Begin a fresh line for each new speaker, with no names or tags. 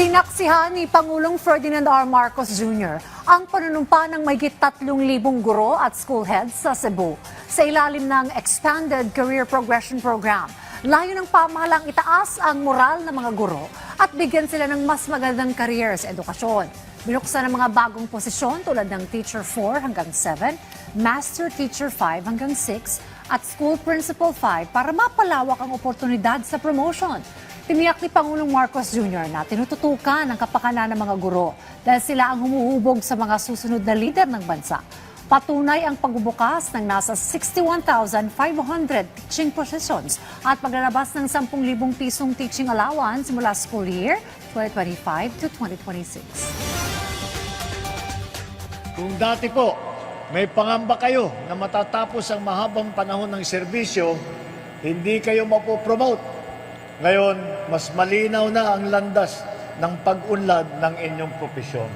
Sinaksihan ni Pangulong Ferdinand R. Marcos Jr. ang panunumpa ng mahigit 3,000 guro at school heads sa Cebu sa ilalim ng Expanded Career Progression Program. Layo ng pamahalang itaas ang moral ng mga guro at bigyan sila ng mas magandang career sa edukasyon. Binuksan ang mga bagong posisyon tulad ng Teacher 4 hanggang 7, Master Teacher 5 hanggang 6 at School Principal 5 para mapalawak ang oportunidad sa promotion. Tiniyak ni Pangulong Marcos Jr. na tinututukan ang kapakanan ng mga guro dahil sila ang humuhubog sa mga susunod na lider ng bansa. Patunay ang pagbubukas ng nasa 61,500 teaching positions at paglalabas ng 10,000 pisong teaching allowance mula school year 2025 to 2026.
Kung dati po, may pangamba kayo na matatapos ang mahabang panahon ng serbisyo, hindi kayo mapopromote. Ngayon, mas malinaw na ang landas ng pag-unlad ng inyong propesyon.